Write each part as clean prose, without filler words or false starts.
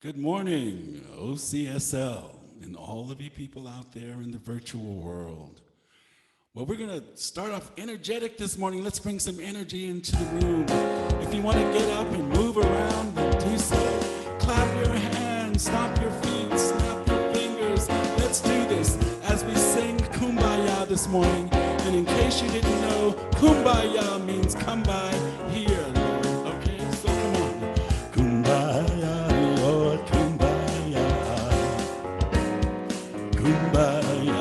Good morning, OCSL, and all of you people out there in the virtual world. Well, we're going to start off energetic this morning. Let's bring some energy into the room. If you want to get up and move around, then do so. Clap your hands, stomp your feet, snap your fingers. Let's do this as we sing Kumbaya this morning. And in case you didn't know, Kumbaya means come by here, Lord. Okay, so come on. Kumbaya, Lord, Kumbaya. Kumbaya.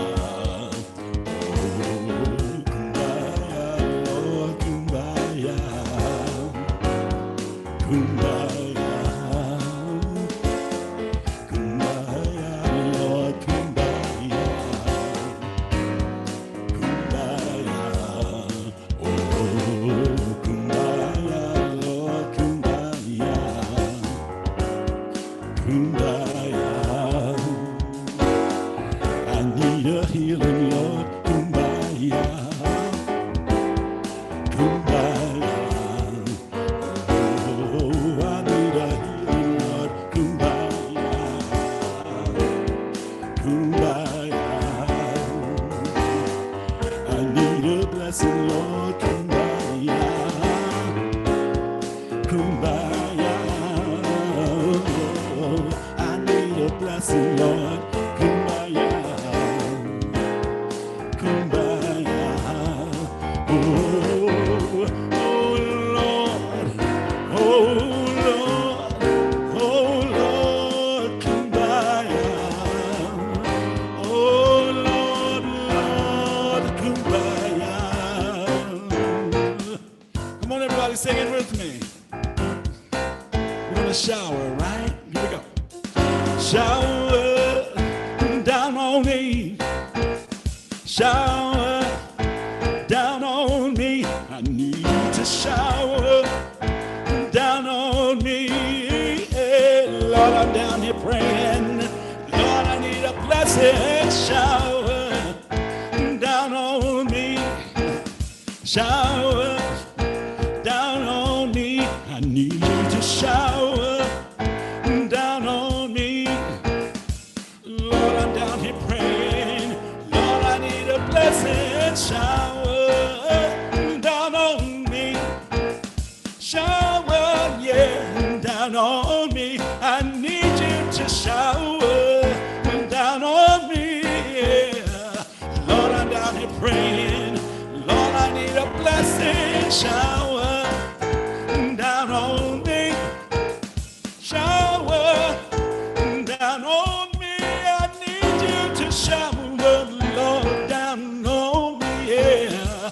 Oh, Kumbaya, Lord, Kumbaya. Kumbaya. Kumbaya, Lord, Kumbaya. Kumbaya. Oh, Kumbaya, Lord, Kumbaya. Kumbaya. I need a healing, Lord, Kumbaya. Kumbaya. Oh, I need a healing, Lord, Kumbaya. Kumbaya. I need a blessing, Lord, Kumbaya. Kumbaya. Oh, I need a blessing, Lord, Kumbaya. Kumbaya. Oh, oh Lord, oh Lord, oh Lord, Kumbaya. Oh Lord, Lord, Kumbaya. Come on, everybody, sing it with me. We're gonna shower, right? Here we go. Shower down on me. Shower down on me. I need to shower down on me. Hey, Lord, I'm down here praying. Lord, I need a blessed shower down on me. Shower down on me. I need you to shower down on me. Lord, I'm down here praying. Lord, I need a blessed shower down on me. Shower, yeah, down on me. I need you to shower down on me. Yeah. Lord, I'm down here praying. Lord, I need a blessed shower down on me. Shower down on me. I need you to shower, Lord, down on me. Yeah.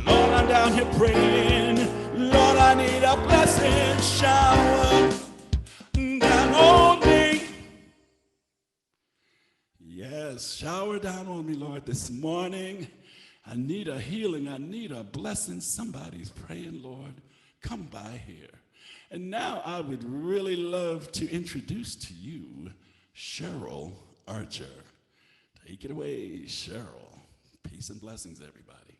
Lord, I'm down here praying. Lord, I need a blessed shower down on me. Yes, shower down on me, Lord, this morning. I need a healing. I need a blessing. Somebody's praying, Lord, come by here. And now I would really love to introduce to you Cheryl Archer. Take it away, Cheryl. Peace and blessings, everybody.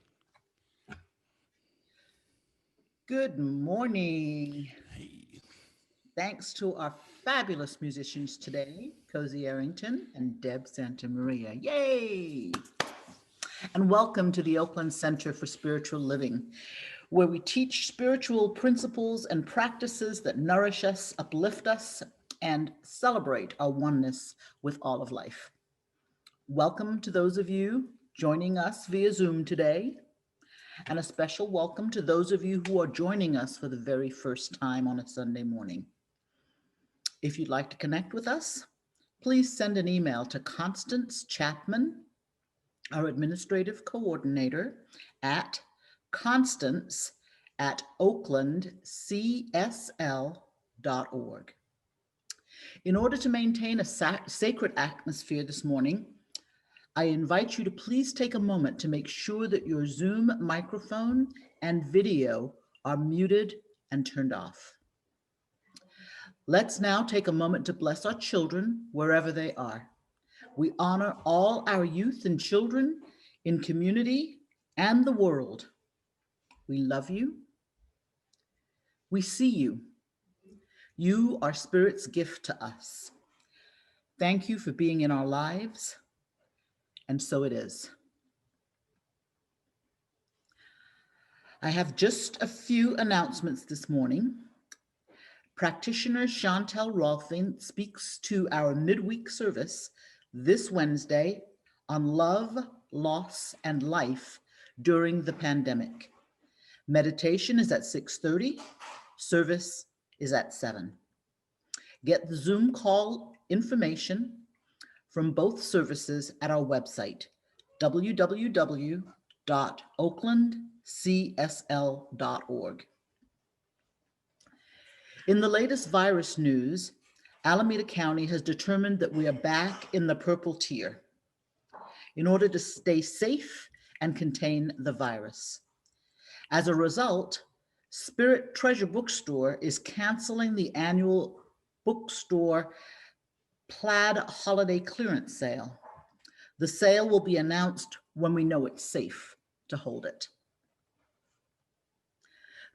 Good morning. Hey. Thanks to our fabulous musicians today, Cozy Arrington and Deb Santa Maria. Yay! And welcome to the Oakland Center for Spiritual Living, where we teach spiritual principles and practices that nourish us, uplift us, and celebrate our oneness with all of life. Welcome to those of you joining us via Zoom today, and a special welcome to those of you who are joining us for the very first time on a Sunday morning. If you'd like to connect with us, please send an email to Constance Chapman, our administrative coordinator, at constance@oaklandcsl.org. In order to maintain a sacred atmosphere this morning, I invite you to please take a moment to make sure that your Zoom microphone and video are muted and turned off. Let's now take a moment to bless our children wherever they are. We honor all our youth and children in community and the world. We love you. We see you. You are Spirit's gift to us. Thank you for being in our lives, and so it is. I have just a few announcements this morning. Practitioner Chantel Rolfing speaks to our midweek service this Wednesday on love, loss, and life during the pandemic. Meditation is at 6:30, service is at 7. Get the Zoom call information from both services at our website, www.oaklandcsl.org. In the latest virus news, Alameda County has determined that we are back in the purple tier in order to stay safe and contain the virus. As a result, Spirit Treasure Bookstore is canceling the annual bookstore plaid holiday clearance sale. The sale will be announced when we know it's safe to hold it.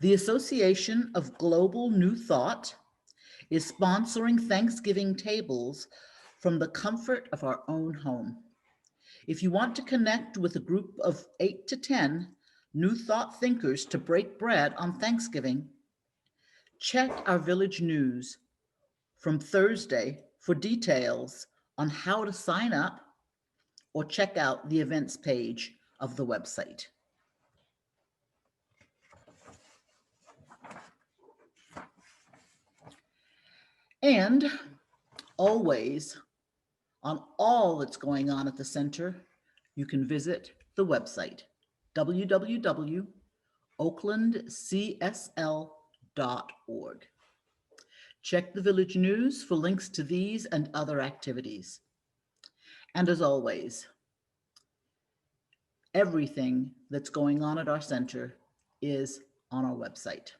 The Association of Global New Thought is sponsoring Thanksgiving tables from the comfort of our own home. If you want to connect with a group of 8 to 10 New Thought thinkers to break bread on Thanksgiving, check our village news from Thursday for details on how to sign up or check out the events page of the website. And always, on all that's going on at the center, you can visit the website, www.oaklandcsl.org. Check the Village News for links to these and other activities. And as always, everything that's going on at our center is on our website.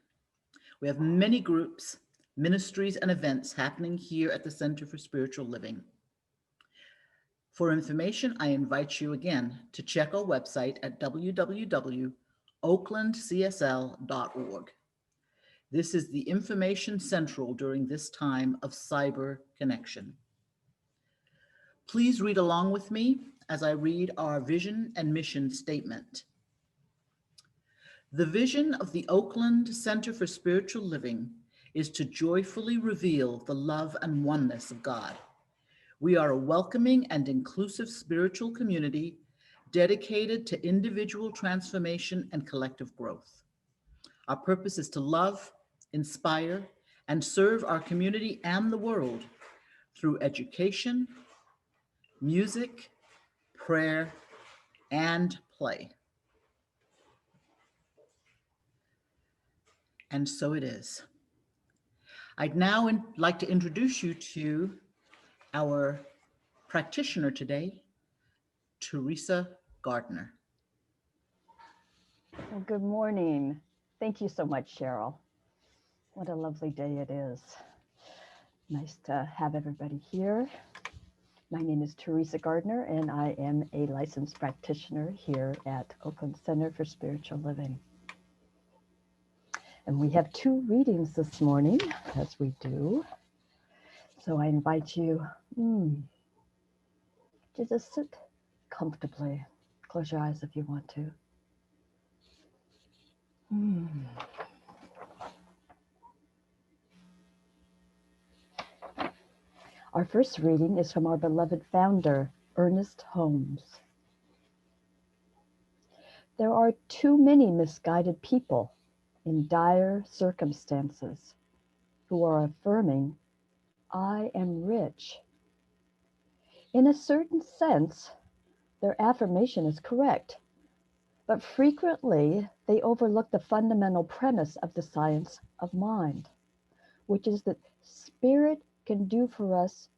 We have many groups, ministries, and events happening here at the Center for Spiritual Living. For information, I invite you again to check our website at www.oaklandcsl.org. This is the information central during this time of cyber connection. Please read along with me as I read our vision and mission statement. The vision of the Oakland Center for Spiritual Living is to joyfully reveal the love and oneness of God. We are a welcoming and inclusive spiritual community dedicated to individual transformation and collective growth. Our purpose is to love, inspire, and serve our community and the world through education, music, prayer, and play. And so it is. I'd now like to introduce you to our practitioner today, Teresa Gardner. Well, good morning. Thank you so much, Cheryl. What a lovely day it is. Nice to have everybody here. My name is Teresa Gardner, and I am a licensed practitioner here at Oakland Center for Spiritual Living. And we have 2 readings this morning, as we do. So I invite you to just sit comfortably. Close your eyes if you want to. Our first reading is from our beloved founder, Ernest Holmes. There are too many misguided people in dire circumstances who are affirming, I am rich. In a certain sense, their affirmation is correct, but frequently they overlook the fundamental premise of the science of mind, which is that spirit can do for us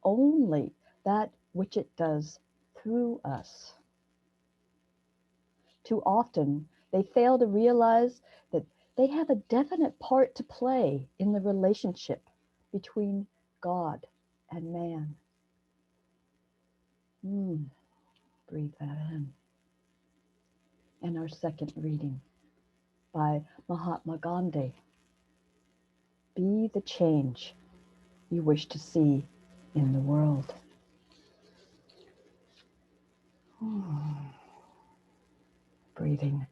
only that which it does through us. Too often, they fail to realize that they have a definite part to play in the relationship between God and man. Breathe that in. And our second reading by Mahatma Gandhi. be the change you wish to see in the world. Breathing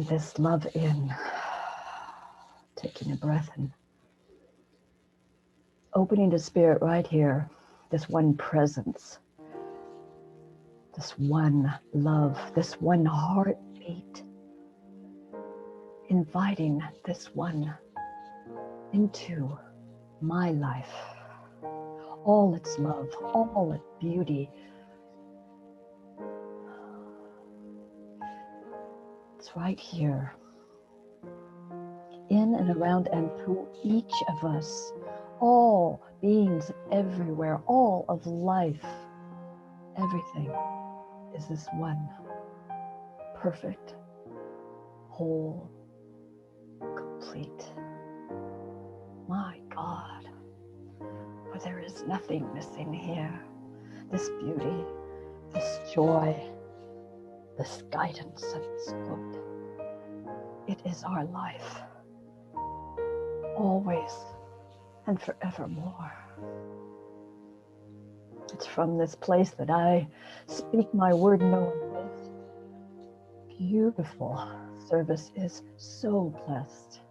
this love in, taking a breath in, opening to spirit right here, this one presence, this one love, this one heartbeat, inviting this one into my life, all its love, all its beauty. It's right here, in and around and through each of us, all beings everywhere, all of life, everything is this one perfect, whole, complete. My God, for there is nothing missing here. This beauty, this joy, this guidance and this good. It is our life, always and forevermore. It's from this place that I speak my word knowing this beautiful service is so blessed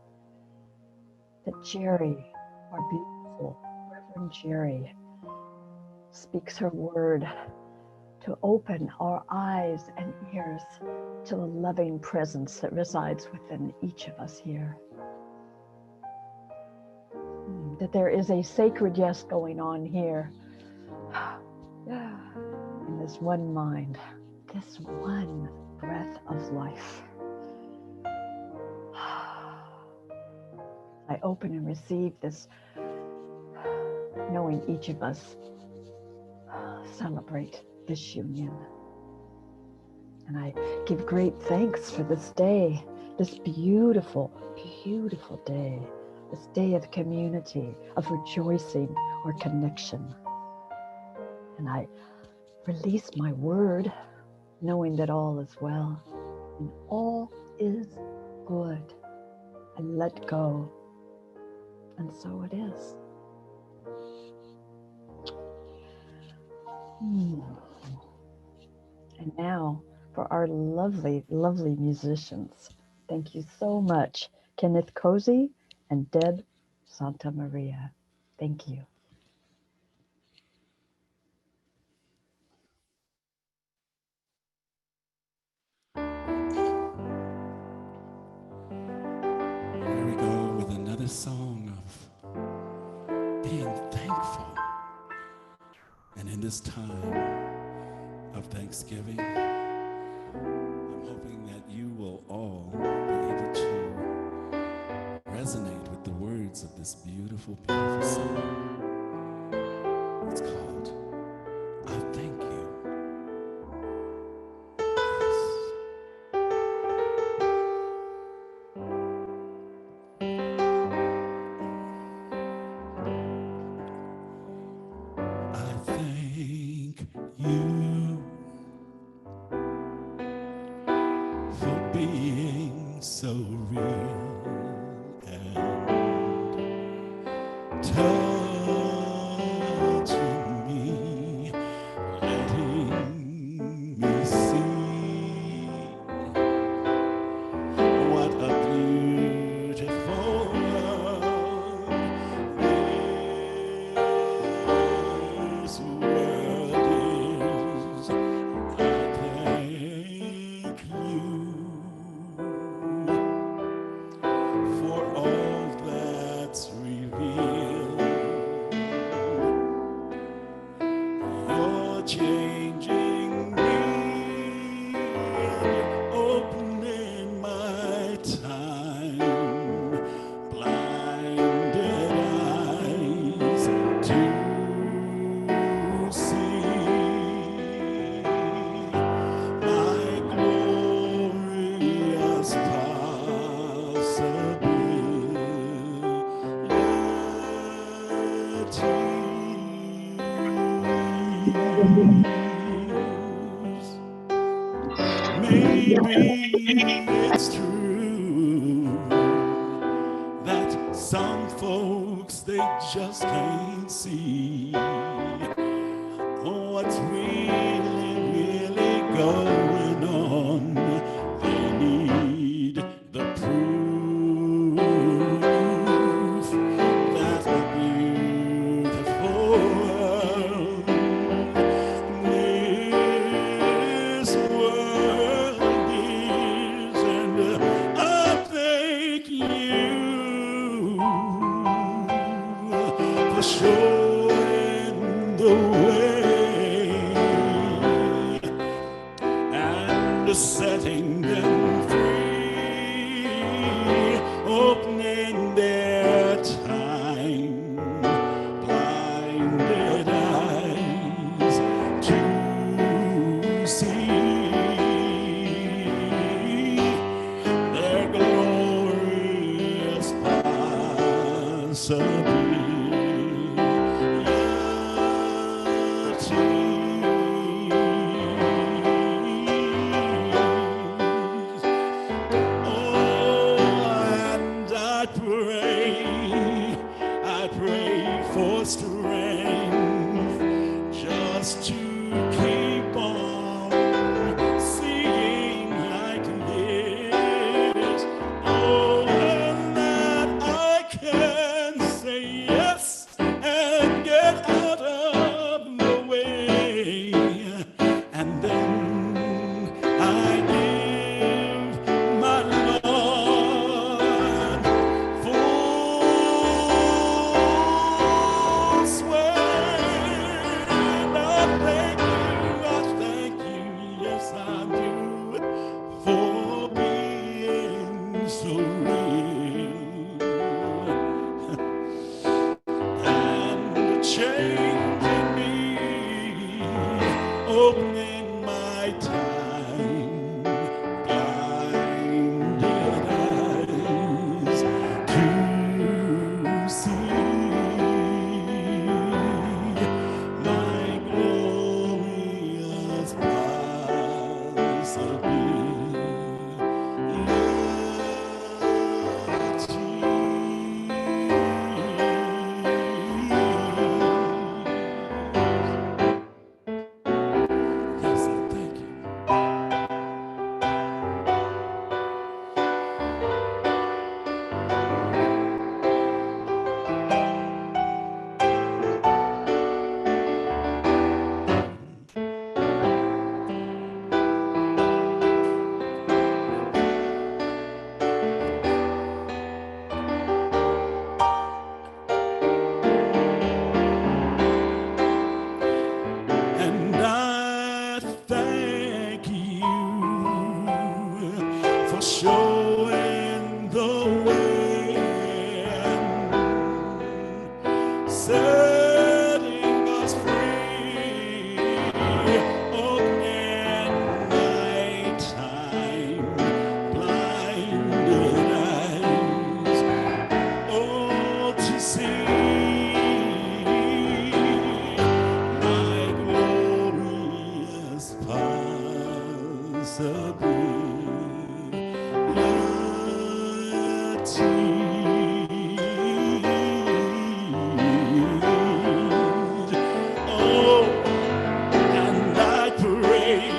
that Geri, our beautiful Reverend Geri, speaks her word to open our eyes and ears to the loving presence that resides within each of us here. That there is a sacred yes going on here in this one mind, this one breath of life. I open and receive this, knowing each of us celebrate this union. And I give great thanks for this day, this beautiful, beautiful day, this day of community, of rejoicing or connection. And I release my word, knowing that all is well and all is good. I let go, and so it is. And now for our lovely, lovely musicians. Thank you so much, Kenneth Cozy and Deb Santa Maria. Thank you. Here we go with another song of being thankful. And in this time of Thanksgiving, I'm hoping that you will all be able to resonate with the words of this beautiful, beautiful song. It's called I Thank You. So real and touching me, letting me see what a beautiful love this world is. I thank you for all that's revealed. You're changing me, opening my time, blinded eyes to see my glorious Maybe it's true that some folks, they just can't see what's really going on. They need the proof that the beautiful world, this world is, and I thank you for showing the way and setting them free, opening their time-blinded eyes to see their glorious possibilities. And I pray for strength just to keep on seeing like this. Oh, and that I can say yes and get out of the way. And then I give my Lord full sway. And I thank you, yes I do, for being so real and changing me, opening my time-blinded eyes to see my glorious possibilities. Yes, I thank you. And I thank you for showing the way and setting us free, opening my time-blinded eyes, oh, to see my glorious possibilities. Oh, and I pray,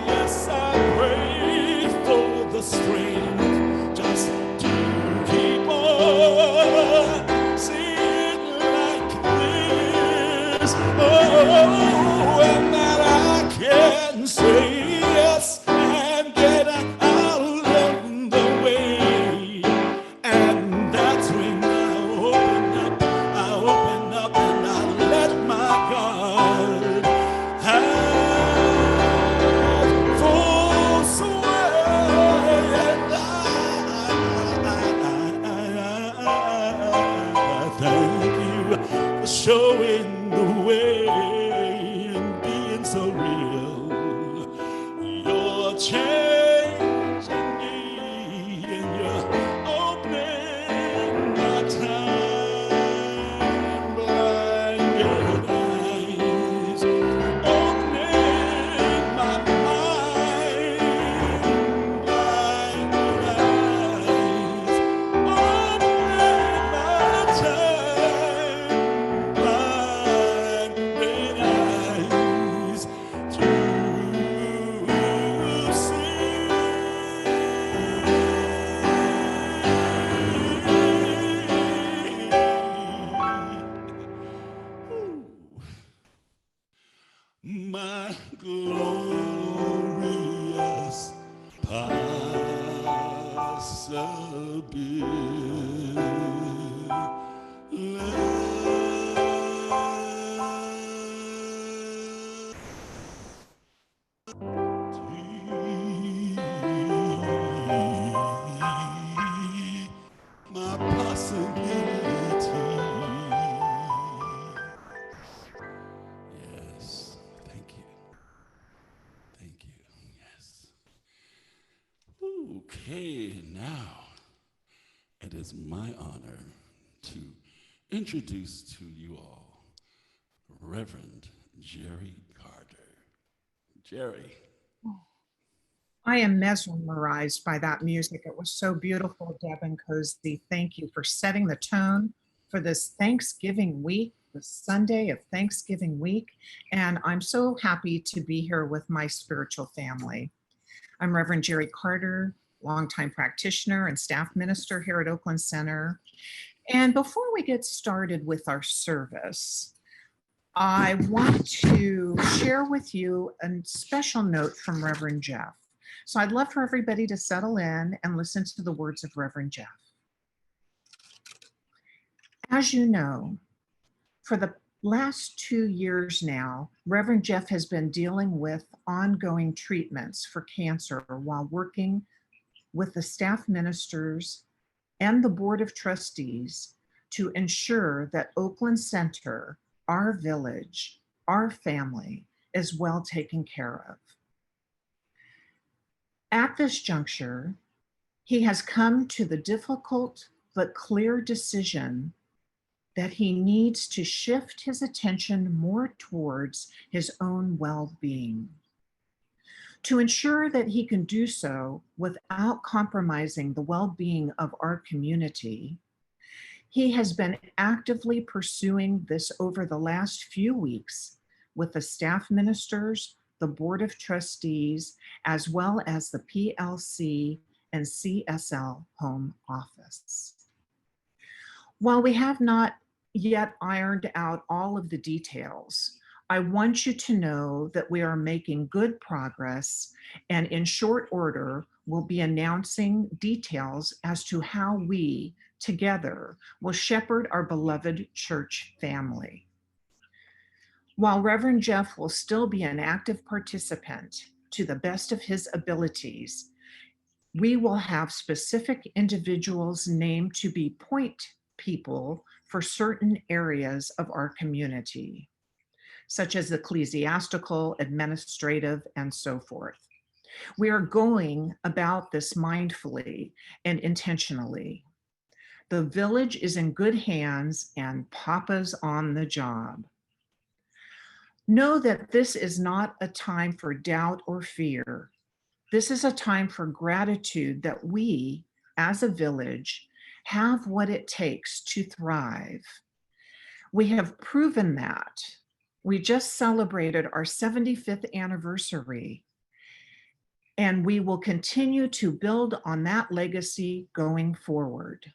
yes, I pray for the strength just to keep on seeing like this. Oh, and that I can say yes and get out of the way. And that's when I open up and I let my God have full sway. And I thank you for showing the way and being so real. You're changing me and you're opening my time-blinded eyes, opening my mind-blinded eyes, opening my glorious possibility, my possibility. Yes, thank you. Thank you. Yes. Okay, now it is my honor to introduce to you all Reverend Geri Carder. Jerry. I am mesmerized by that music. It was so beautiful, Deb and Cozy. Thank you for setting the tone for this Thanksgiving week, the Sunday of Thanksgiving week. And I'm so happy to be here with my spiritual family. I'm Reverend Geri Carder, longtime practitioner and staff minister here at Oakland Center. And before we get started with our service, I want to share with you a special note from Reverend Jeff. So I'd love for everybody to settle in and listen to the words of Reverend Jeff. As you know, for the last 2 years now, Reverend Jeff has been dealing with ongoing treatments for cancer while working with the staff ministers and the Board of Trustees to ensure that Oakland Center, our village, our family, is well taken care of. At this juncture, he has come to the difficult but clear decision that he needs to shift his attention more towards his own well-being. To ensure that he can do so without compromising the well-being of our community, he has been actively pursuing this over the last few weeks with the staff ministers, the Board of Trustees, as well as the PLC and CSL home office. While we have not yet ironed out all of the details, I want you to know that we are making good progress, and in short order, we'll be announcing details as to how we together will shepherd our beloved church family. While Reverend Jeff will still be an active participant to the best of his abilities, we will have specific individuals named to be point people for certain areas of our community, such as ecclesiastical, administrative, and so forth. We are going about this mindfully and intentionally. The village is in good hands and Papa's on the job. Know that this is not a time for doubt or fear. This is a time for gratitude that we, as a village, have what it takes to thrive. We have proven that. We just celebrated our 75th anniversary, and we will continue to build on that legacy going forward.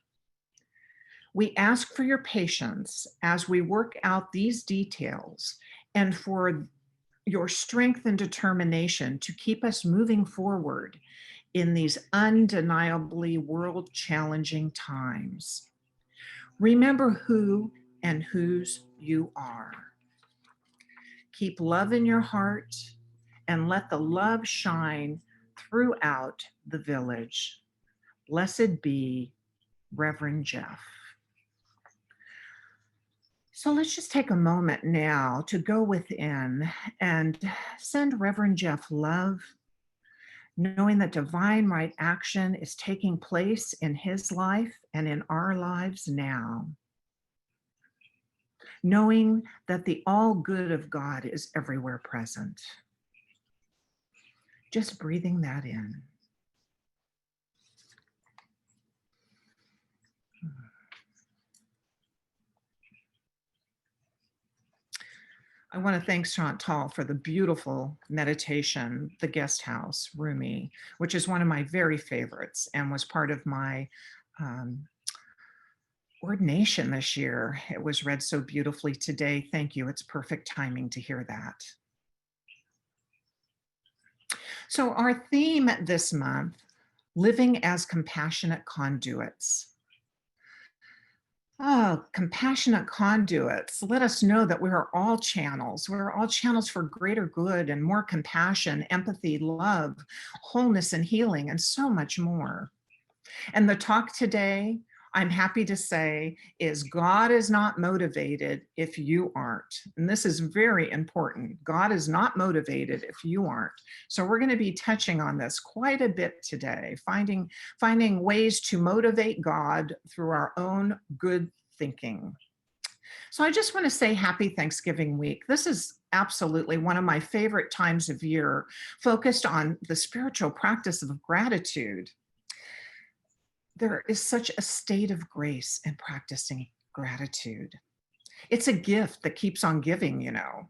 We ask for your patience as we work out these details and for your strength and determination to keep us moving forward in these undeniably world-challenging times. Remember who and whose you are. Keep love in your heart and let the love shine throughout the village. Blessed be Reverend Jeff. So let's just take a moment now to go within and send Reverend Jeff love, knowing that divine right action is taking place in his life and in our lives now. Knowing that the all good of God is everywhere present. Just breathing that in. I want to thank Chantal for the beautiful meditation, The Guest House, Rumi, which is one of my very favorites and was part of my ordination this year. It was read so beautifully today. Thank you. It's perfect timing to hear that. So our theme this month, living as compassionate conduits. Oh, compassionate conduits. Let us know that we are all channels. We're all channels for greater good and more compassion, empathy, love, wholeness, and healing, and so much more. And the talk today, I'm happy to say, is God is not motivated if you aren't. And this is very important. God is not motivated if you aren't. So we're going to be touching on this quite a bit today, finding ways to motivate God through our own good thinking. So I just want to say happy Thanksgiving week. This is absolutely one of my favorite times of year, focused on the spiritual practice of gratitude. There is such a state of grace in practicing gratitude. It's a gift that keeps on giving, you know.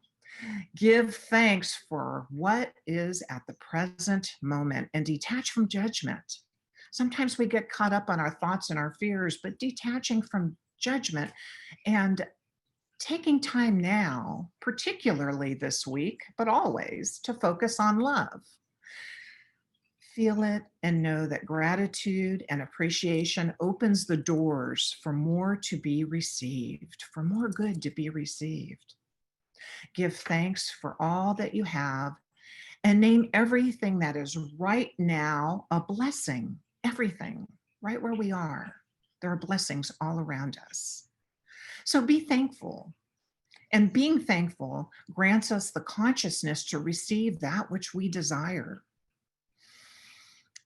Give thanks for what is at the present moment and detach from judgment. Sometimes we get caught up on our thoughts and our fears, but detaching from judgment and taking time now, particularly this week, but always, to focus on love. Feel it and know that gratitude and appreciation opens the doors for more to be received, for more good to be received. Give thanks for all that you have and name everything that is right now a blessing, everything, right where we are. There are blessings all around us. So be thankful. And being thankful grants us the consciousness to receive that which we desire.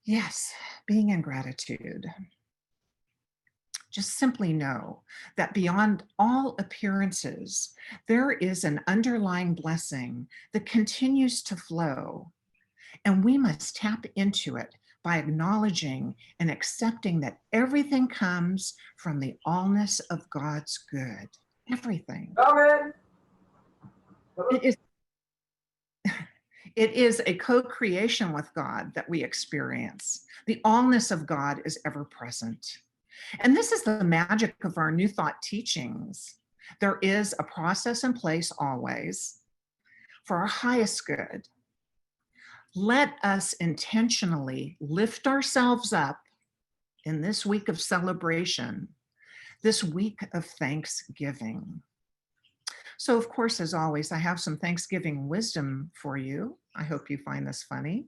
Yes, being in gratitude. Just simply know that beyond all appearances, there is an underlying blessing that continues to flow, and we must tap into it by acknowledging and accepting that everything comes from the allness of God's good. Everything. It is It is a co-creation with God that we experience. The allness of God is ever present. And this is the magic of our New Thought teachings. There is a process in place always for our highest good. Let us intentionally lift ourselves up in this week of celebration, this week of Thanksgiving. So, of course, as always, I have some Thanksgiving wisdom for you. I hope you find this funny.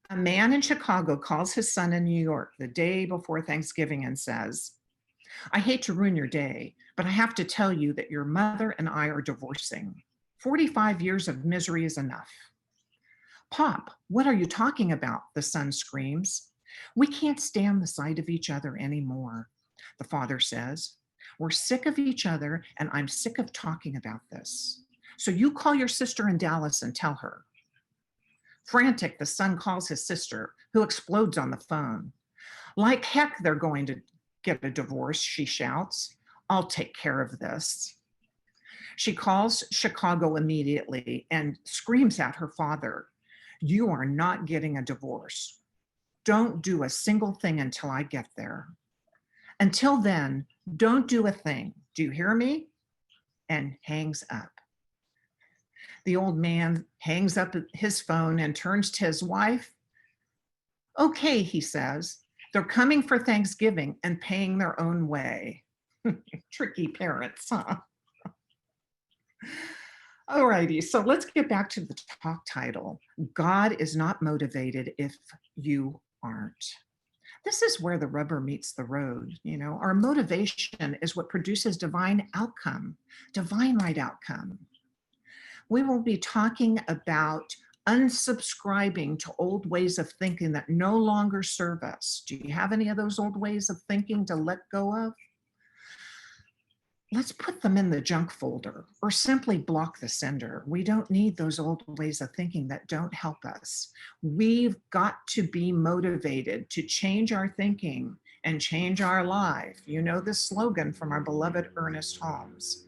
A man in Chicago calls his son in New York the day before Thanksgiving and says, "I hate to ruin your day, but I have to tell you that your mother and I are divorcing. 45 years of misery is enough." "Pop, what are you talking about?" the son screams. "We can't stand the sight of each other anymore," the father says. "We're sick of each other, and I'm sick of talking about this. So you call your sister in Dallas and tell her." Frantic, the son calls his sister, who explodes on the phone. "Like heck, they're going to get a divorce," she shouts. "I'll take care of this." She calls Chicago immediately and screams at her father, "You are not getting a divorce. Don't do a single thing until I get there. Until then, don't do a thing. Do you hear me?" And hangs up. The old man hangs up his phone and turns to his wife. "Okay," he says, "they're coming for Thanksgiving and paying their own way." Tricky parents, huh? Alrighty, so let's get back to the talk title. God is not motivated if you aren't. This is where the rubber meets the road. You know, our motivation is what produces divine outcome, divine right outcome. We will be talking about unsubscribing to old ways of thinking that no longer serve us. Do you have any of those old ways of thinking to let go of? Let's put them in the junk folder or simply block the sender. We don't need those old ways of thinking that don't help us. We've got to be motivated to change our thinking and change our life. You know this slogan from our beloved Ernest Holmes.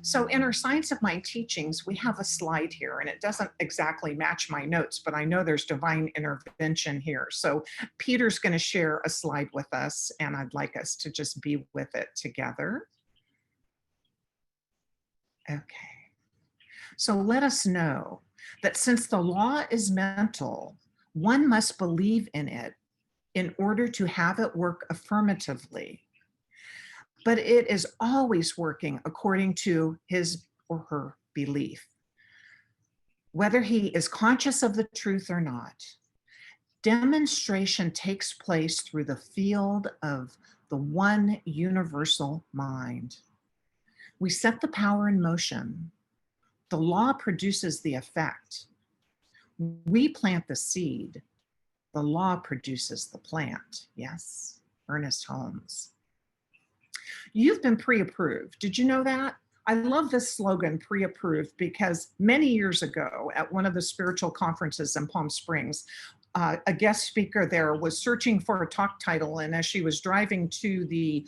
So in our Science of Mind teachings, we have a slide here, and it doesn't exactly match my notes, but I know there's divine intervention here. So Peter's going to share a slide with us, and I'd like us to just be with it together. Okay. So let us know that since the law is mental, one must believe in it in order to have it work affirmatively. But it is always working according to his or her belief, whether he is conscious of the truth or not. Demonstration takes place through the field of the one universal mind. We set the power in motion. The law produces the effect. We plant the seed. The law produces the plant. Yes, Ernest Holmes. You've been pre-approved. Did you know that? I love this slogan, pre-approved, because many years ago at one of the spiritual conferences in Palm Springs, a guest speaker there was searching for a talk title. And as she was driving to the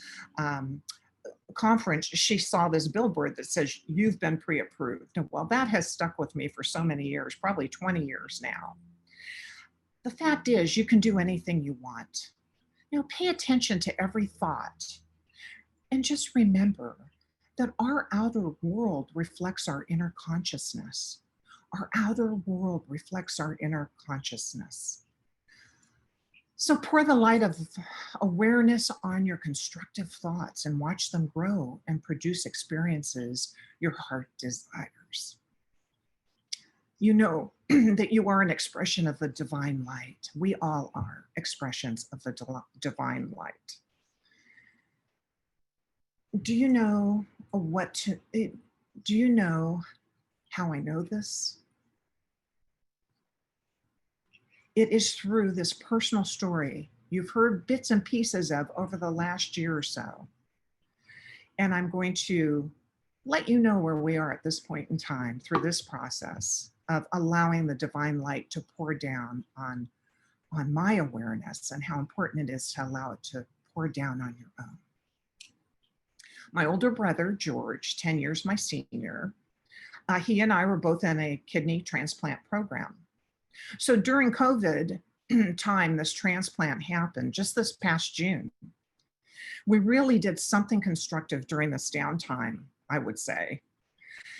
conference, she saw this billboard that says, "You've been pre-approved." Well, that has stuck with me for so many years, probably 20 years now. The fact is, you can do anything you want. Pay attention to every thought. And just remember that our outer world reflects our inner consciousness. Our outer world reflects our inner consciousness. So pour the light of awareness on your constructive thoughts and watch them grow and produce experiences your heart desires. You know that you are an expression of the divine light. We all are expressions of the divine light. Do you know do you know how I know this? It is through this personal story you've heard bits and pieces of over the last year or so. And I'm going to let you know where we are at this point in time through this process of allowing the divine light to pour down on my awareness and how important it is to allow it to pour down on your own. My older brother, George, 10 years my senior, he and I were both in a kidney transplant program. So during COVID time, this transplant happened just this past June. We really did something constructive during this downtime, I would say.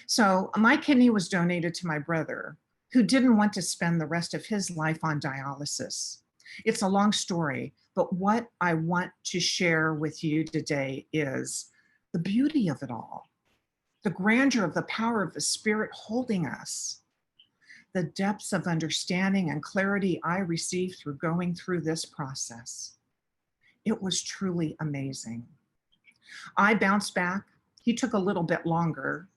So my kidney was donated to my brother, who didn't want to spend the rest of his life on dialysis. It's a long story, but what I want to share with you today is the beauty of it all, the grandeur of the power of the Spirit holding us, the depths of understanding and clarity I received through going through this process. It was truly amazing. I bounced back. He took a little bit longer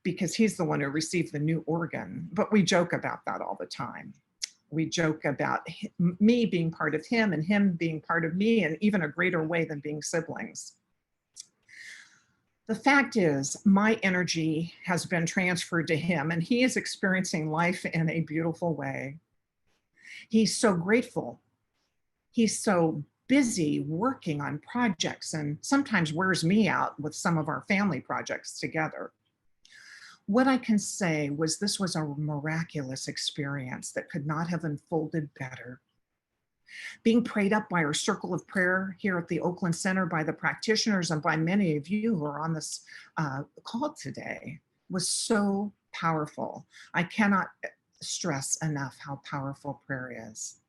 because he's the one who received the new organ, but we joke about that all the time. We joke about me being part of him and him being part of me in even a greater way than being siblings. The fact is, my energy has been transferred to him and he is experiencing life in a beautiful way. He's so grateful. He's so busy working on projects and sometimes wears me out with some of our family projects together. What I can say was this was a miraculous experience that could not have unfolded better. Being prayed up by our circle of prayer here at the Oakland Center by the practitioners and by many of you who are on this call today was so powerful. I cannot stress enough how powerful prayer is.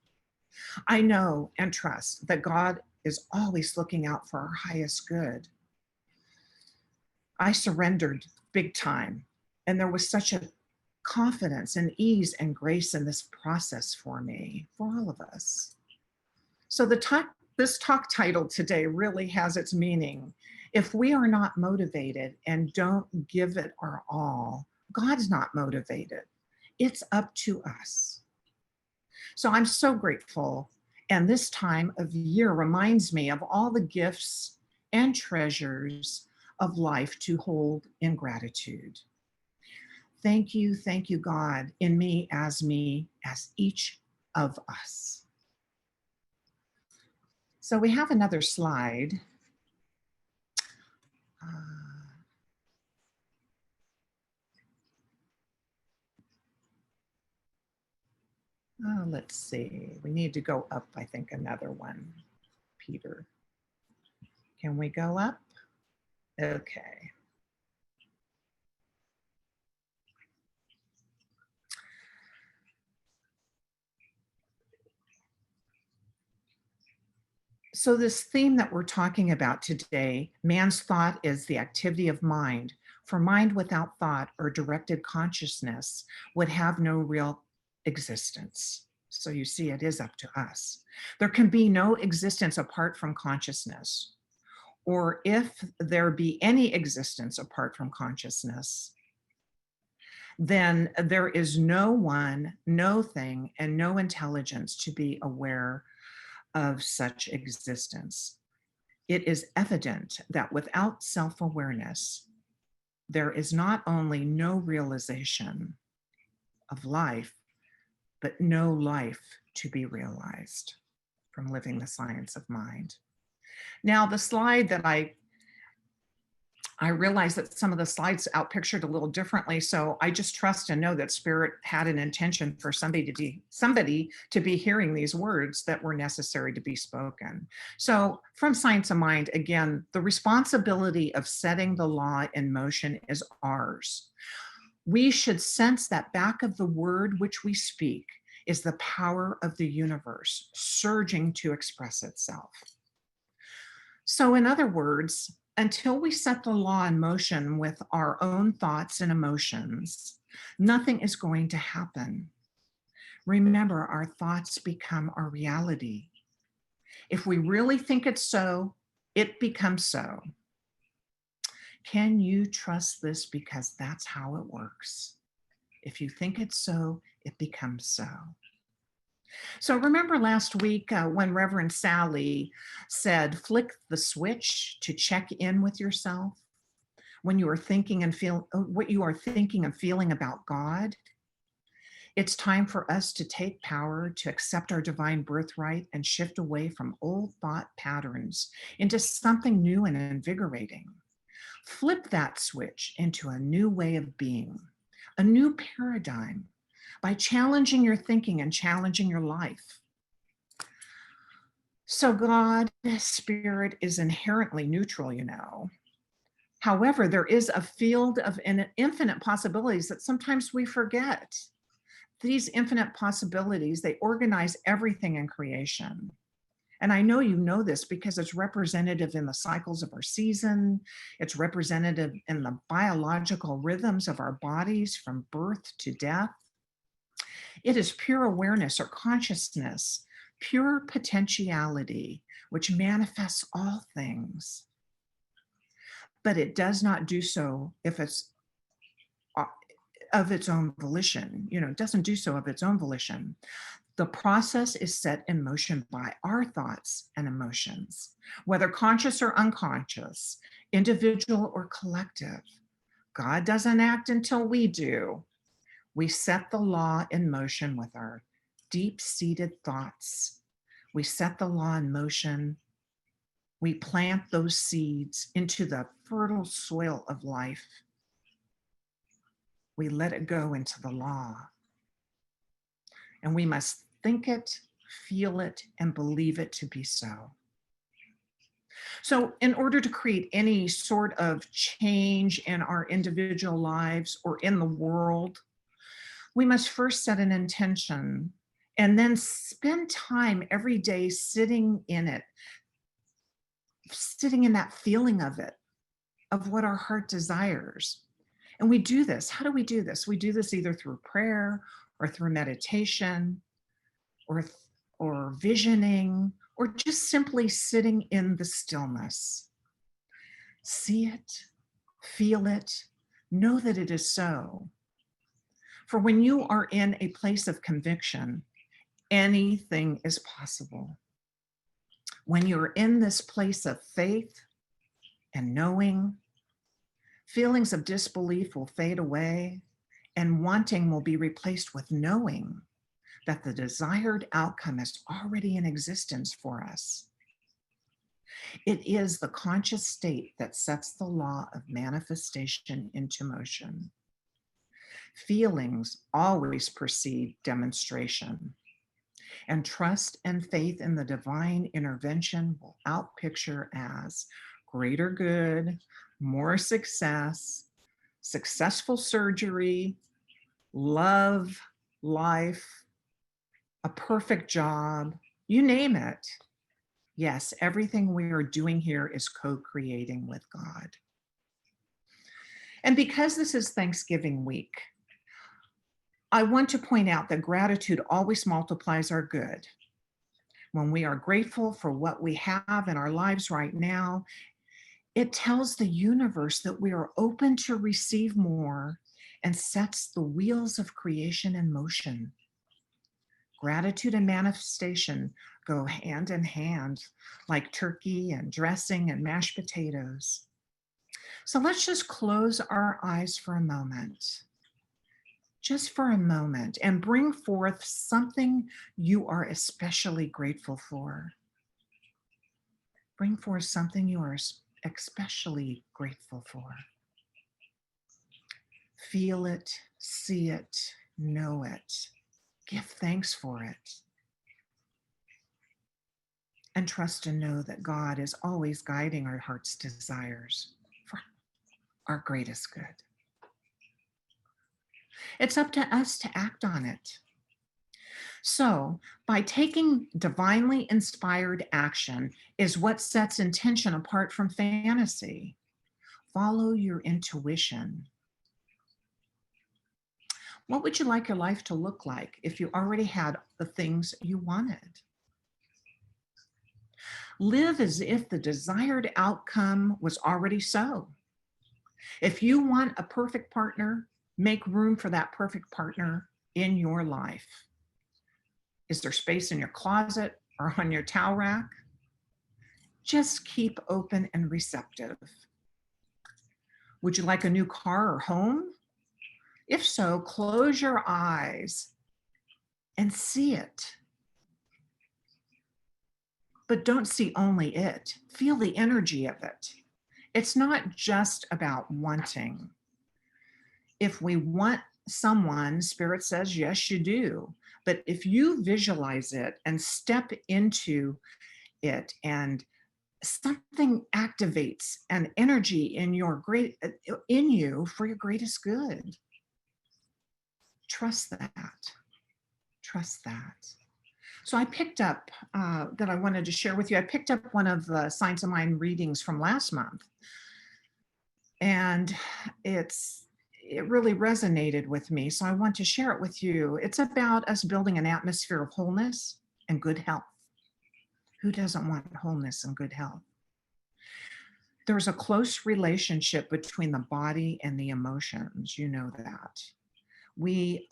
I know and trust that God is always looking out for our highest good. I surrendered big time, and there was such a confidence and ease and grace in this process for me, for all of us. So this talk title today really has its meaning. If we are not motivated and don't give it our all, God's not motivated. It's up to us. So I'm so grateful. And this time of year reminds me of all the gifts and treasures of life to hold in gratitude. Thank you, God, in me, as each of us. So we have another slide. Let's see, we need to go up, I think, another one, Peter. Can we go up? Okay. So this theme that we're talking about today, man's thought is the activity of mind. For mind without thought or directed consciousness would have no real existence. So you see, it is up to us. There can be no existence apart from consciousness. Or if there be any existence apart from consciousness, then there is no one, no thing, and no intelligence to be aware of such existence. It is evident that without self-awareness, there is not only no realization of life, but no life to be realized from living the science of mind. Now, the slide that I realized that some of the slides outpictured a little differently, so I just trust and know that Spirit had an intention for somebody to be hearing these words that were necessary to be spoken. So from Science of Mind, again, the responsibility of setting the law in motion is ours. We should sense that back of the word which we speak is the power of the universe surging to express itself. So in other words, until we set the law in motion with our own thoughts and emotions, nothing is going to happen. Remember, our thoughts become our reality. If we really think it's so, it becomes so. Can you trust this? Because that's how it works. If you think it's so, it becomes so. So remember last week when Reverend Sally said, flick the switch to check in with yourself when you are thinking and feel what you are thinking and feeling about God. It's time for us to take power to accept our divine birthright and shift away from old thought patterns into something new and invigorating. Flip that switch into a new way of being, a new paradigm, by challenging your thinking and challenging your life. So God, Spirit, is inherently neutral, you know. However, there is a field of infinite possibilities that sometimes we forget. These infinite possibilities, they organize everything in creation. And I know you know this because it's representative in the cycles of our season. It's representative in the biological rhythms of our bodies from birth to death. It is pure awareness or consciousness, pure potentiality, which manifests all things. But it does not do so if it's of its own volition. You know, it doesn't do so of its own volition. The process is set in motion by our thoughts and emotions, whether conscious or unconscious, individual or collective. God doesn't act until we do. We set the law in motion with our deep-seated thoughts. We set the law in motion. We plant those seeds into the fertile soil of life. We let it go into the law. And we must think it, feel it, and believe it to be so. So in order to create any sort of change in our individual lives or in the world, we must first set an intention and then spend time every day sitting in it, sitting in that feeling of it, of what our heart desires. And we do this. How do we do this? We do this either through prayer or through meditation or visioning, or just simply sitting in the stillness. See it, feel it, know that it is so. For when you are in a place of conviction, anything is possible. When you're in this place of faith and knowing, feelings of disbelief will fade away and wanting will be replaced with knowing that the desired outcome is already in existence for us. It is the conscious state that sets the law of manifestation into motion. Feelings always precede demonstration, and trust and faith in the divine intervention will outpicture as greater good, more success, successful surgery, love, life, a perfect job, you name it. Yes, everything we are doing here is co-creating with God. And because this is Thanksgiving week, I want to point out that gratitude always multiplies our good. When we are grateful for what we have in our lives right now, it tells the universe that we are open to receive more and sets the wheels of creation in motion. Gratitude and manifestation go hand in hand, like turkey and dressing and mashed potatoes. So let's just close our eyes for a moment, just for a moment, and bring forth something you are especially grateful for. Bring forth something you are especially grateful for. Feel it, see it, know it. Give thanks for it. And trust and know that God is always guiding our heart's desires for our greatest good. It's up to us to act on it. So, by taking divinely inspired action is what sets intention apart from fantasy. Follow your intuition. What would you like your life to look like if you already had the things you wanted? Live as if the desired outcome was already so. If you want a perfect partner, make room for that perfect partner in your life. Is there space in your closet or on your towel rack? Just keep open and receptive. Would you like a new car or home? If so, close your eyes and see it. But don't see only it. Feel the energy of it. It's not just about wanting. If we want someone, Spirit says, yes, you do. But if you visualize it and step into it, and something activates an energy in you for your greatest good. Trust that. Trust that. So I picked up that I wanted to share with you. I picked up one of the Signs of Mind readings from last month, and it really resonated with me. So I want to share it with you. It's about us building an atmosphere of wholeness and good health. Who doesn't want wholeness and good health? There's a close relationship between the body and the emotions. You know that. We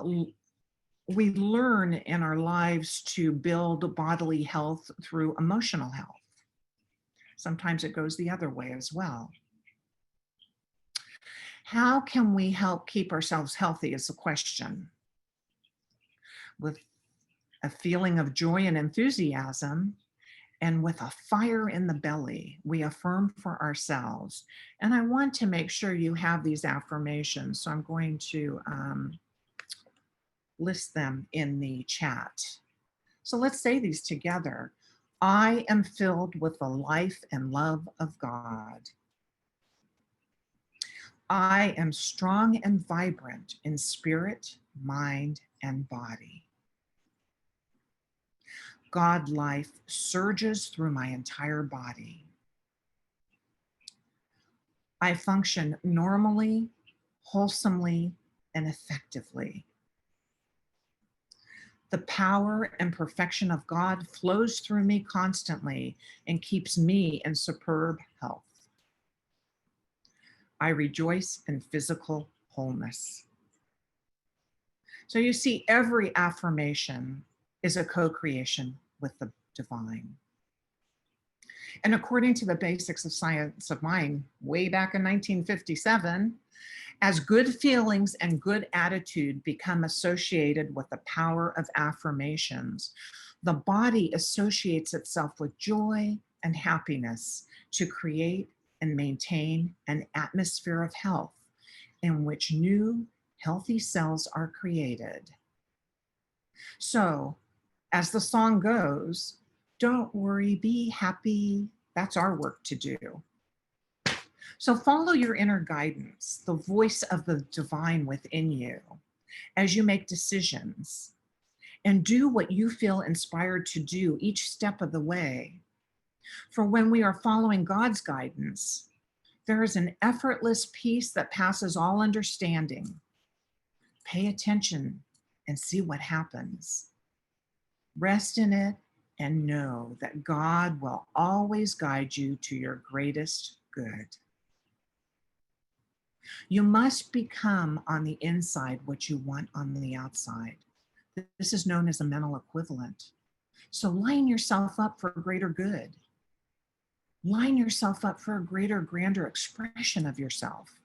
learn in our lives to build bodily health through emotional health. Sometimes it goes the other way as well. How can we help keep ourselves healthy is the question. With a feeling of joy and enthusiasm, and with a fire in the belly, we affirm for ourselves. And I want to make sure you have these affirmations. So I'm going to list them in the chat. So let's say these together. I am filled with the life and love of God. I am strong and vibrant in spirit, mind, and body. God life surges through my entire body. I function normally, wholesomely, and effectively. The power and perfection of God flows through me constantly and keeps me in superb health. I rejoice in physical wholeness. So you see, every affirmation is a co-creation with the divine. And according to the basics of science of mind, way back in 1957, as good feelings and good attitude become associated with the power of affirmations, the body associates itself with joy and happiness to create and maintain an atmosphere of health in which new healthy cells are created. So, as the song goes, don't worry, be happy. That's our work to do. So follow your inner guidance, the voice of the divine within you, as you make decisions, and do what you feel inspired to do each step of the way. For when we are following God's guidance, there is an effortless peace that passes all understanding. Pay attention and see what happens. Rest in it and know that God will always guide you to your greatest good. You must become on the inside what you want on the outside. This is known as a mental equivalent. So line yourself up for greater good. Line yourself up for a greater, grander expression of yourself.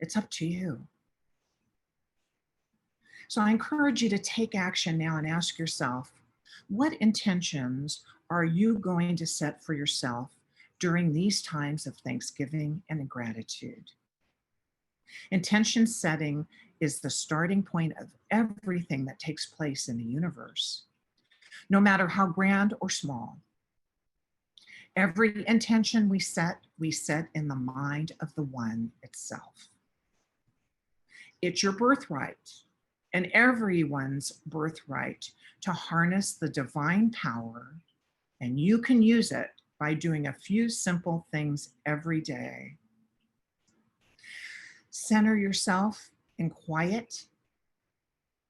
It's up to you. So I encourage you to take action now and ask yourself, what intentions are you going to set for yourself during these times of Thanksgiving and gratitude? Intention setting is the starting point of everything that takes place in the universe, no matter how grand or small. Every intention we set in the mind of the One itself. It's your birthright and everyone's birthright to harness the divine power, and you can use it by doing a few simple things every day. Center yourself in quiet,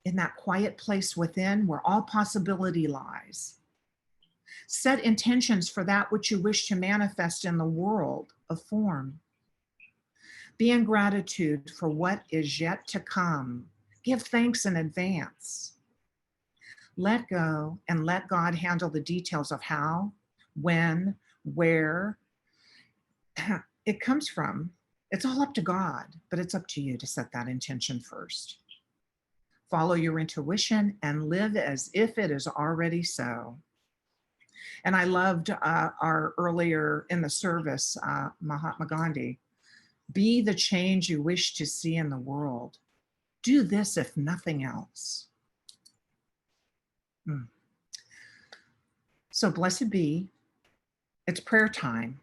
in that quiet place within where all possibility lies. Set intentions for that which you wish to manifest in the world of form. Be in gratitude for what is yet to come. Give thanks in advance. Let go and let God handle the details of how, when, where it comes from. It's all up to God, but it's up to you to set that intention first. Follow your intuition and live as if it is already so. And I loved our earlier in the service, Mahatma Gandhi, be the change you wish to see in the world. Do this if nothing else. So blessed be, it's prayer time.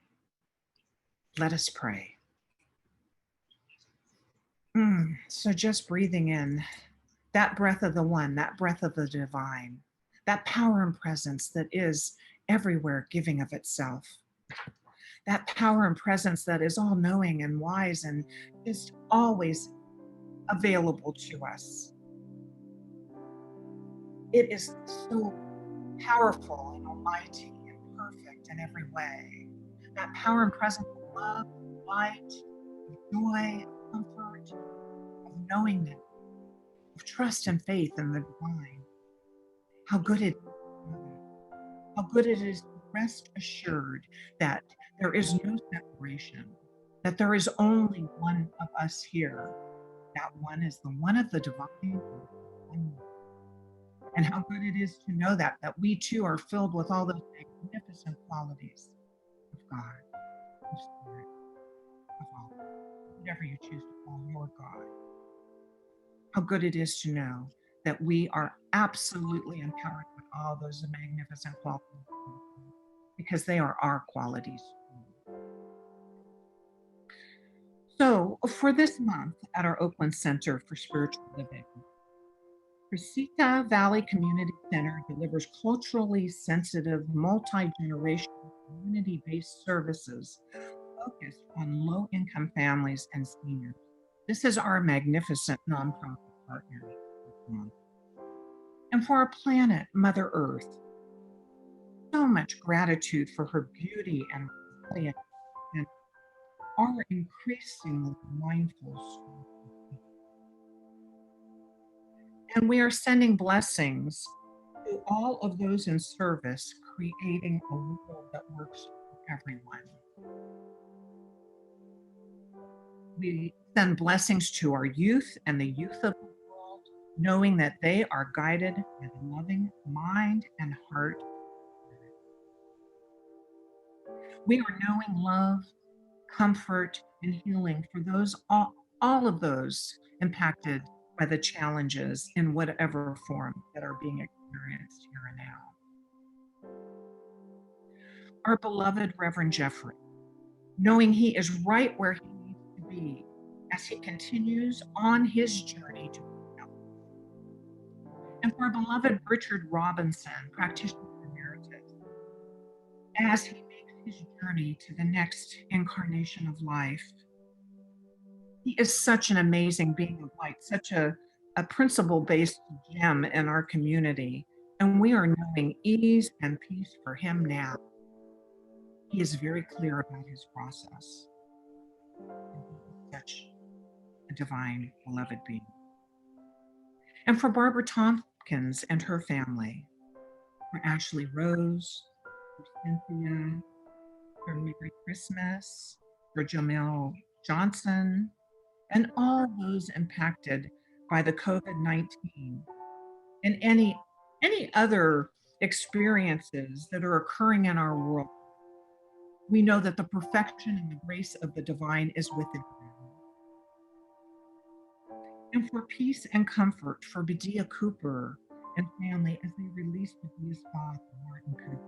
Let us pray. So just breathing in that breath of the One, that breath of the divine, that power and presence that is everywhere giving of itself. That power and presence that is all knowing and wise and is always available to us. It is so powerful and almighty and perfect in every way. That power and presence of love, light, of joy, of comfort, of knowingness, of trust and faith in the divine. How good it is to rest assured that there is no separation, that there is only one of us here. That one is the one of the divine. And how good it is to know that we too are filled with all those magnificent qualities of God, of Spirit, of all, whatever you choose to call your God. How good it is to know that we are absolutely empowered with all those magnificent qualities because they are our qualities. So for this month at our Oakland Center for Spiritual Living, Resita Valley Community Center delivers culturally sensitive, multi-generational, community-based services focused on low-income families and seniors. This is our magnificent nonprofit partner. And for our planet, Mother Earth, so much gratitude for her beauty and resilience and our increasingly mindful soul. And we are sending blessings to all of those in service, creating a world that works for everyone. We send blessings to our youth and the youth of the world, knowing that they are guided by the loving mind and heart. We are knowing love, comfort, and healing for those all of those impacted by the challenges in whatever form that are being experienced here and now. Our beloved Reverend Jeffrey, knowing he is right where he needs to be as he continues on his journey to health. And for our beloved Richard Robinson, practitioner emeritus, as he makes his journey to the next incarnation of life. He is such an amazing being of light, such a principle-based gem in our community. And we are knowing ease and peace for him now. He is very clear about his process. And he is such a divine, beloved being. And for Barbara Tompkins and her family, for Ashley Rose, for Cynthia, for Merry Christmas, for Jamil Johnson, and all those impacted by the COVID-19 and any other experiences that are occurring in our world. We know that the perfection and the grace of the divine is within them. And for peace and comfort for Bedia Cooper and family as they release Bedia's father, Martin Cooper.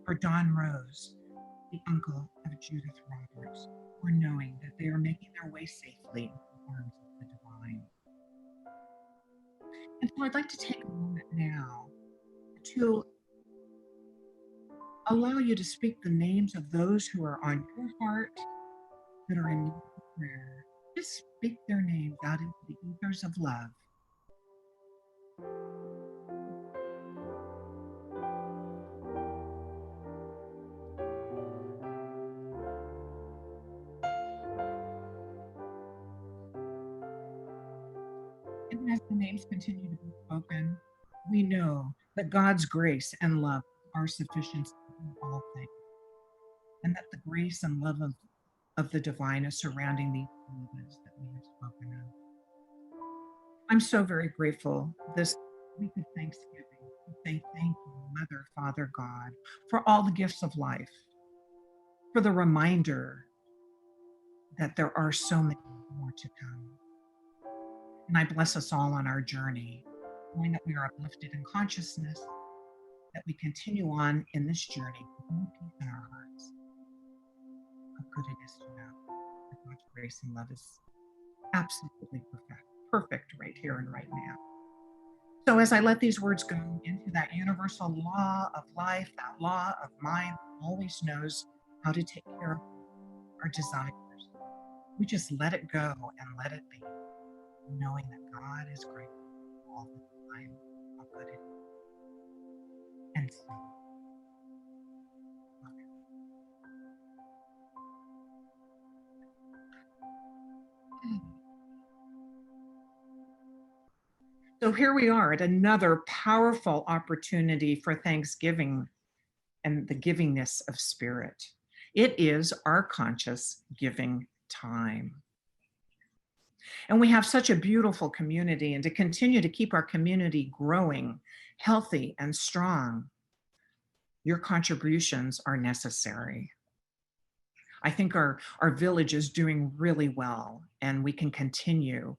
For Don Rose, the uncle of Judith Roberts, for knowing that they are making their way safely into the arms of the divine. And so I'd like to take a moment now to allow you to speak the names of those who are on your heart that are in need of prayer. Just speak their names out into the ethers of love. And as the names continue to be spoken, we know that God's grace and love are sufficient in all things, and that the grace and love of the divine is surrounding these believers that we have spoken of. I'm so very grateful this week of Thanksgiving to say thank you, Mother, Father, God, for all the gifts of life, for the reminder that there are so many more to come. And I bless us all on our journey, knowing that we are uplifted in consciousness, that we continue on in this journey with more peace in our hearts. How good it is to know that God's grace and love is absolutely perfect right here and right now. So as I let these words go into that universal law of life, that law of mind that always knows how to take care of our desires, we just let it go and let it be, knowing that God is great all the time, how good it is. And so, so here we are at another powerful opportunity for Thanksgiving and the givingness of spirit. It is our conscious giving time. And we have such a beautiful community, and to continue to keep our community growing, healthy, and strong, your contributions are necessary. I think our village is doing really well, and we can continue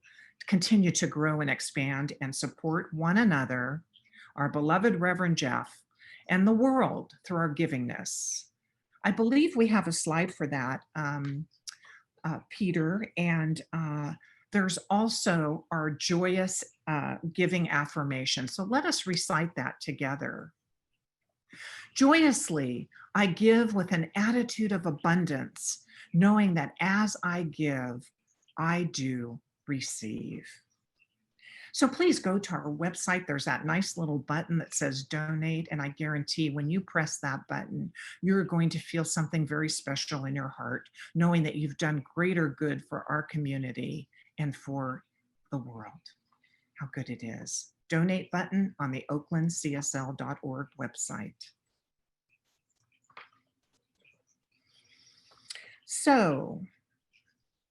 to grow and expand and support one another, our beloved Reverend Jeff, and the world through our givingness. I believe we have a slide for that, Peter, and there's also our joyous giving affirmation. So let us recite that together. Joyously, I give with an attitude of abundance, knowing that as I give, I do receive. So please go to our website. There's that nice little button that says donate. And I guarantee when you press that button, you're going to feel something very special in your heart, knowing that you've done greater good for our community and for the world. How good it is. Donate button on the oaklandcsl.org website. So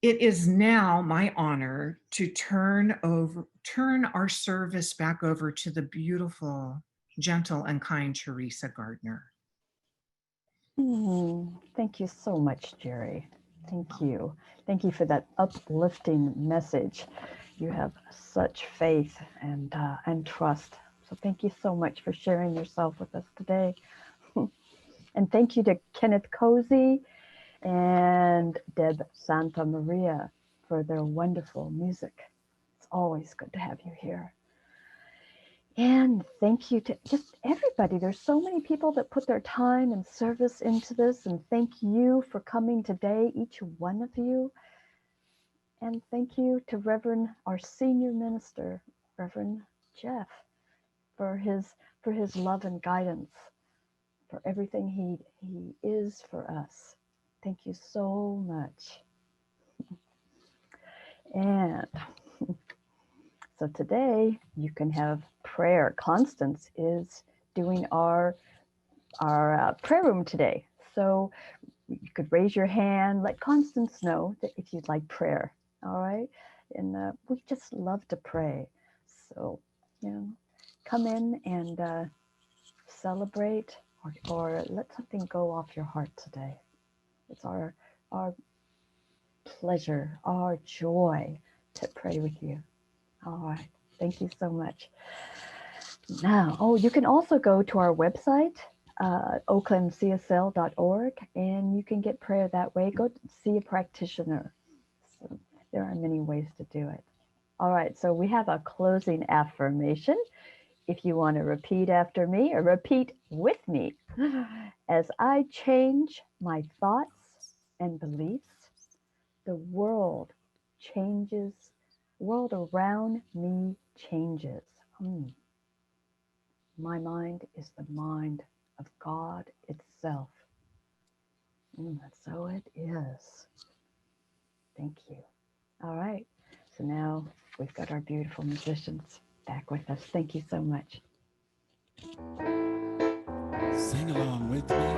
it is now my honor to turn our service back over to the beautiful, gentle, and kind Teresa Gardner. Thank you so much, Geri. Thank you. Thank you for that uplifting message. You have such faith and trust. So thank you so much for sharing yourself with us today. And thank you to Kenneth Cozy and Deb Santa Maria for their wonderful music. It's always good to have you here. And thank you to just everybody. There's so many people that put their time and service into this. And thank you for coming today, each one of you. And thank you to Reverend, our senior minister, Reverend Jeff, for his love and guidance, for everything he is for us. Thank you so much. And so today you can have prayer. Constance is doing our prayer room today. So you could raise your hand, let Constance know that if you'd like prayer. All right. And we just love to pray. So, come in and celebrate or let something go off your heart today. It's our pleasure, our joy to pray with you. All right. Thank you so much. Now, you can also go to our website, oaklandcsl.org, and you can get prayer that way. Go see a practitioner. So there are many ways to do it. All right, so we have a closing affirmation. If you want to repeat after me or repeat with me, as I change my thoughts and beliefs, the world around me changes. My mind is the mind of God itself. So it is. Thank you. All right. So now we've got our beautiful musicians back with us. Thank you so much. Sing along with me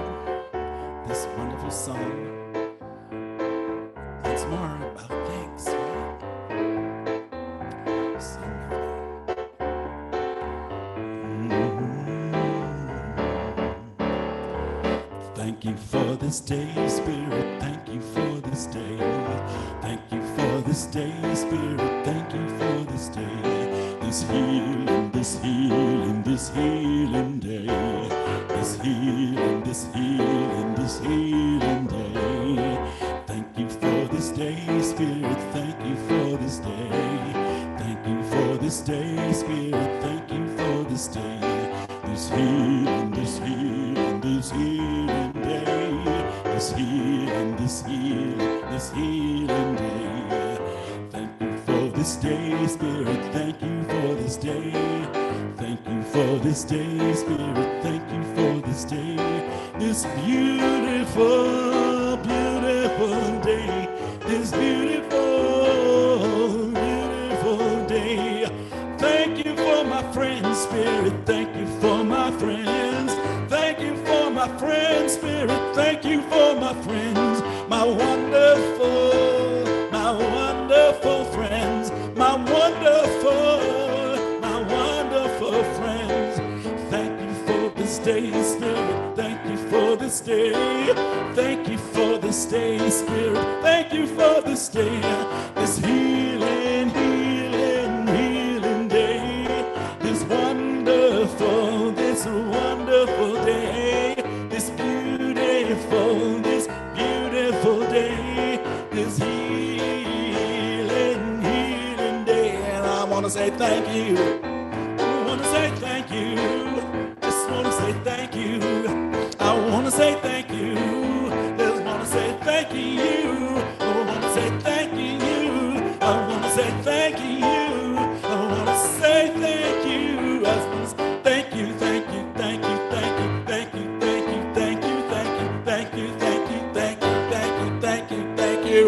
this wonderful song. It's more about thanks, right? Sing with me. Thank you for this day, Spirit. Thank you for this day. Thank you for this day, Spirit. Thank you for this day. This healing, this healing, this healing day. This healing, this healing, this healing day. Thank you for this day, Spirit. Thank you for this day. Thank you for this day, Spirit. Thank you for this day. This healing, this healing, this healing day. This healing, this healing, this healing day. Thank you for this day, Spirit. Thank you for this day. Thank you for this day, Spirit. Thank you for this day. This beautiful, beautiful day. This beautiful, beautiful day. Thank you for my friends, Spirit. Thank you for my friends. Thank you for my friends, Spirit. Thank you for my friends. My wonderful friends. My wonderful friends. Thank you for this day, Spirit. Thank you for this day. Thank you for this day, Spirit. Thank you for this day. This healing, healing, healing day. This wonderful day. This beautiful day. This healing, healing day. And I want to say thank you. I want to say thank you. Just want to say thank you. I want to say thank you. Just want to say thank you. I want to say thank you. I want to say thank you. I want to say thank you. I want to say thank you, thank you, thank you, thank you, thank you, thank you, thank you, thank you, thank you, thank you, thank you, thank you, thank you, thank you.